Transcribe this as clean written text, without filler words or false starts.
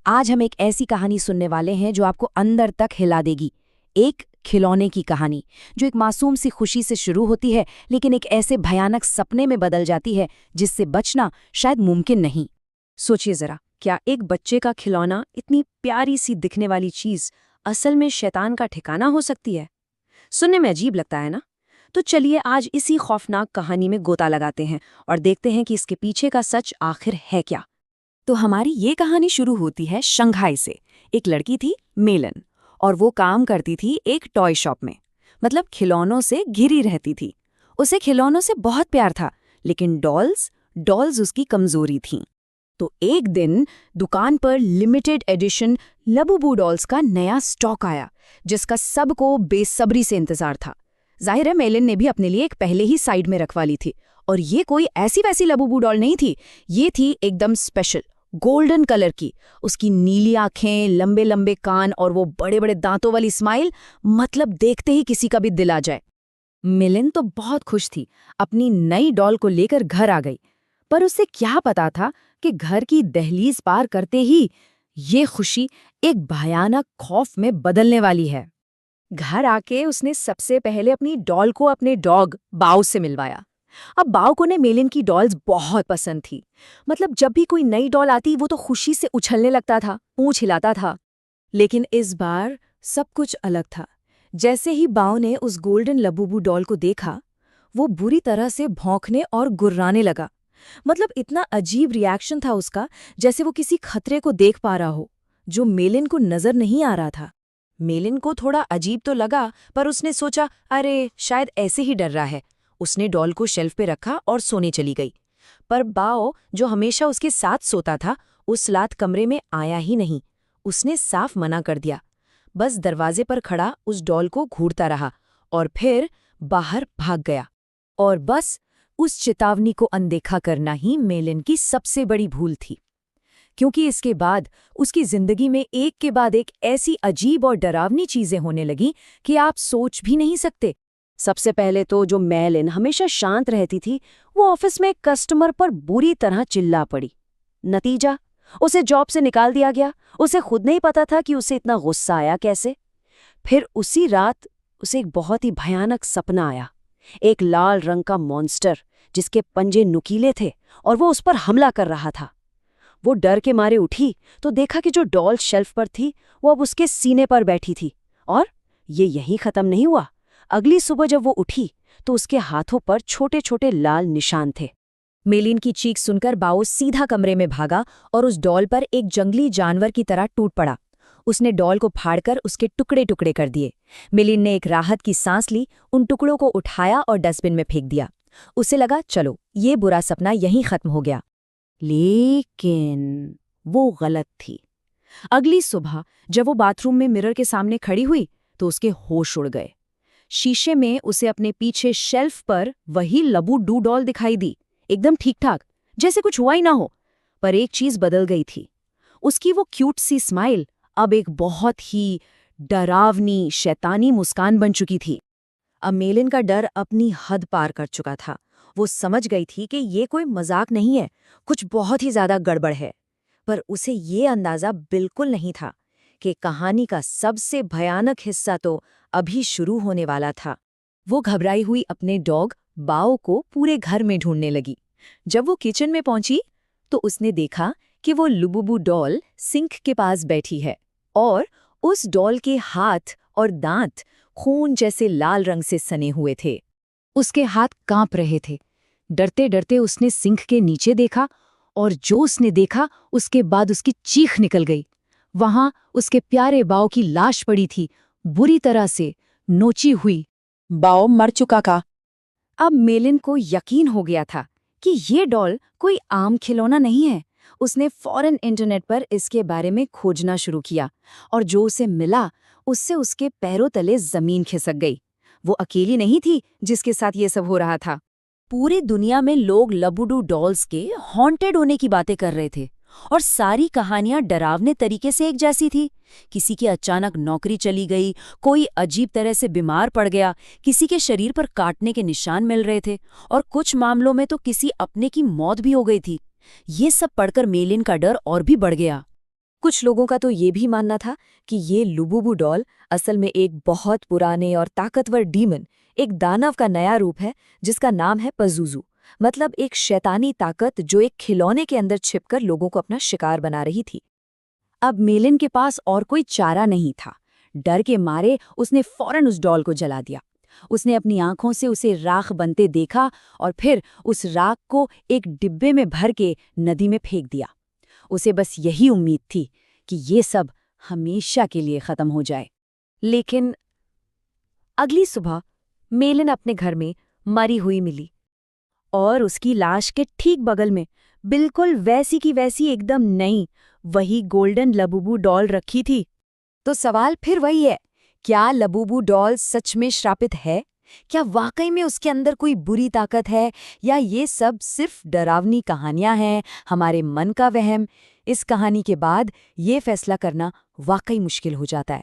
आज हम एक ऐसी कहानी सुनने वाले हैं जो आपको अंदर तक हिला देगी। एक खिलौने की कहानी जो एक मासूम सी खुशी से शुरू होती है लेकिन एक ऐसे भयानक सपने में बदल जाती है जिससे बचना शायद मुमकिन नहीं। सोचिए जरा, क्या एक बच्चे का खिलौना, इतनी प्यारी सी दिखने वाली चीज, असल में शैतान का ठिकाना हो सकती है? सुनने में अजीब लगता है ना? तो चलिए आज इसी खौफनाक कहानी में गोता लगाते हैं और देखते हैं कि इसके पीछे का सच आखिर है क्या। तो हमारी ये कहानी शुरू होती है शंघाई से। एक लड़की थी मेलन, और वो काम करती थी एक टॉय शॉप में। मतलब खिलौनों से घिरी रहती थी। उसे खिलौनों से बहुत प्यार था, लेकिन डॉल्स उसकी कमजोरी थीं। तो एक दिन दुकान पर लिमिटेड एडिशन लबूबू डॉल्स का नया स्टॉक आया, जिसका सबको बेसब्री से इंतजार था। जाहिर है मेलन ने भी अपने लिए एक पहले ही साइड में रखवा ली थी। और ये कोई ऐसी वैसी लबूबू डॉल नहीं थी, ये थी एकदम स्पेशल, गोल्डन कलर की। उसकी नीली आंखें, लंबे लंबे कान और वो बड़े बड़े दांतों वाली स्माइल, मतलब देखते ही किसी का भी दिल आ जाए। मिलिन तो बहुत खुश थी, अपनी नई डॉल को लेकर घर आ गई। पर उसे क्या पता था कि घर की दहलीज पार करते ही ये खुशी एक भयानक खौफ में बदलने वाली है। घर आके उसने सबसे पहले अपनी डॉल को अपने डॉग बाओ से मिलवाया। अब बाओ को ने मेलिन की डॉल्स बहुत पसंद थी। मतलब जब भी कोई नई डॉल आती वो तो खुशी से उछलने लगता था, पूंछ हिलाता था। लेकिन इस बार सब कुछ अलग था। जैसे ही बाओ ने उस गोल्डन लबूबू डॉल को देखा, वो बुरी तरह से भौंकने और गुर्राने लगा। मतलब इतना अजीब रिएक्शन था उसका, जैसे वो किसी खतरे को देख पा रहा हो जो मेलिन को नजर नहीं आ रहा था। मेलिन को थोड़ा अजीब तो लगा, पर उसने सोचा अरे शायद ऐसे ही डर रहा है। उसने डॉल को शेल्फ पे रखा और सोने चली गई। पर बाओ, जो हमेशा उसके साथ सोता था, उस रात कमरे में आया ही नहीं। उसने साफ मना कर दिया। बस दरवाजे पर खड़ा उस डॉल को घूरता रहा और फिर बाहर भाग गया। और बस उस चेतावनी को अनदेखा करना ही मेलिन की सबसे बड़ी भूल थी। क्योंकि इसके बाद उसकी जिंदगी में एक के बाद एक ऐसी अजीब और डरावनी चीजें होने लगी कि आप सोच भी नहीं सकते। सबसे पहले तो जो मेलिन हमेशा शांत रहती थी, वो ऑफिस में कस्टमर पर बुरी तरह चिल्ला पड़ी। नतीजा, उसे जॉब से निकाल दिया गया। उसे खुद नहीं पता था कि उसे इतना गुस्सा आया कैसे। फिर उसी रात उसे एक बहुत ही भयानक सपना आया। एक लाल रंग का मॉन्स्टर जिसके पंजे नुकीले थे और वो उस पर हमला कर रहा था। वो डर के मारे उठी तो देखा कि जो डॉल शेल्फ पर थी वो अब उसके सीने पर बैठी थी। और ये यहीं खत्म नहीं हुआ। अगली सुबह जब वो उठी तो उसके हाथों पर छोटे छोटे लाल निशान थे। मेलिन की चीख सुनकर बाओ सीधा कमरे में भागा और उस डॉल पर एक जंगली जानवर की तरह टूट पड़ा। उसने डॉल को फाड़कर उसके टुकड़े टुकड़े कर दिए। मेलिन ने एक राहत की सांस ली, उन टुकड़ों को उठाया और डस्टबिन में फेंक दिया। उसे लगा चलो ये बुरा सपना यहीं खत्म हो गया। लेकिन वो गलत थी। अगली सुबह जब वो बाथरूम में मिरर के सामने खड़ी हुई तो उसके होश उड़ गए। शीशे में उसे अपने पीछे शेल्फ पर वही लबूडू डॉल दिखाई दी, एकदम ठीक ठाक, जैसे कुछ हुआ ही ना हो। पर एक चीज बदल गई थी। उसकी वो क्यूट सी स्माइल अब एक बहुत ही डरावनी शैतानी मुस्कान बन चुकी थी। अब मेलिन का डर अपनी हद पार कर चुका था। वो समझ गई थी कि ये कोई मजाक नहीं है, कुछ बहुत ही ज्यादा गड़बड़ है। पर उसे ये अंदाजा बिल्कुल नहीं था कि कहानी का सबसे भयानक हिस्सा तो अभी शुरू होने वाला था। वो घबराई हुई अपने डॉग बाओ को पूरे घर में ढूंढने लगी। जब वो किचन में पहुंची तो उसने देखा कि वो लुबुबू डॉल सिंक के पास बैठी है और उस डॉल के हाथ और दांत खून जैसे लाल रंग से सने हुए थे। उसके हाथ कांप रहे थे। डरते डरते उसने सिंक के नीचे देखा और जो उसने देखा उसके बाद उसकी चीख निकल गई। वहां उसके प्यारे बाओ की लाश पड़ी थी, बुरी तरह से नोची हुई। बाओ मर चुका था। अब मेलिन को यकीन हो गया था कि ये डॉल कोई आम खिलौना नहीं है। उसने फौरन इंटरनेट पर इसके बारे में खोजना शुरू किया और जो उसे मिला उससे उसके पैरों तले जमीन खिसक गई। वो अकेली नहीं थी जिसके साथ ये सब हो रहा था। पूरी दुनिया में लोग लबूडू डॉल्स के हॉन्टेड होने की बातें कर रहे थे और सारी कहानियां डरावने तरीके से एक जैसी थी। किसी की अचानक नौकरी चली गई, कोई अजीब तरह से बीमार पड़ गया, किसी के शरीर पर काटने के निशान मिल रहे थे और कुछ मामलों में तो किसी अपने की मौत भी हो गई थी। ये सब पढ़कर मेलिन का डर और भी बढ़ गया। कुछ लोगों का तो ये भी मानना था कि ये लुबुबु डॉल असल में एक बहुत पुराने और ताकतवर डीमन, एक दानव का नया रूप है जिसका नाम है पज़ुज़ू, मतलब एक शैतानी ताकत जो एक खिलौने के अंदर छिपकर लोगों को अपना शिकार बना रही थी। अब मेलिन के पास और कोई चारा नहीं था। डर के मारे उसने फौरन उस डॉल को जला दिया। उसने अपनी आंखों से उसे राख बनते देखा और फिर उस राख को एक डिब्बे में भर के नदी में फेंक दिया। उसे बस यही उम्मीद थी कि ये सब हमेशा के लिए खत्म हो जाए। लेकिन अगली सुबह मेलिन अपने घर में मरी हुई मिली और उसकी लाश के ठीक बगल में बिल्कुल वैसी की वैसी एकदम नई वही गोल्डन लबुबू डॉल रखी थी। तो सवाल फिर वही है, क्या लबुबू डॉल सच में श्रापित है? क्या वाकई में उसके अंदर कोई बुरी ताकत है, या ये सब सिर्फ डरावनी कहानियां हैं, हमारे मन का वहम? इस कहानी के बाद ये फैसला करना वाकई मुश्किल हो जाता है।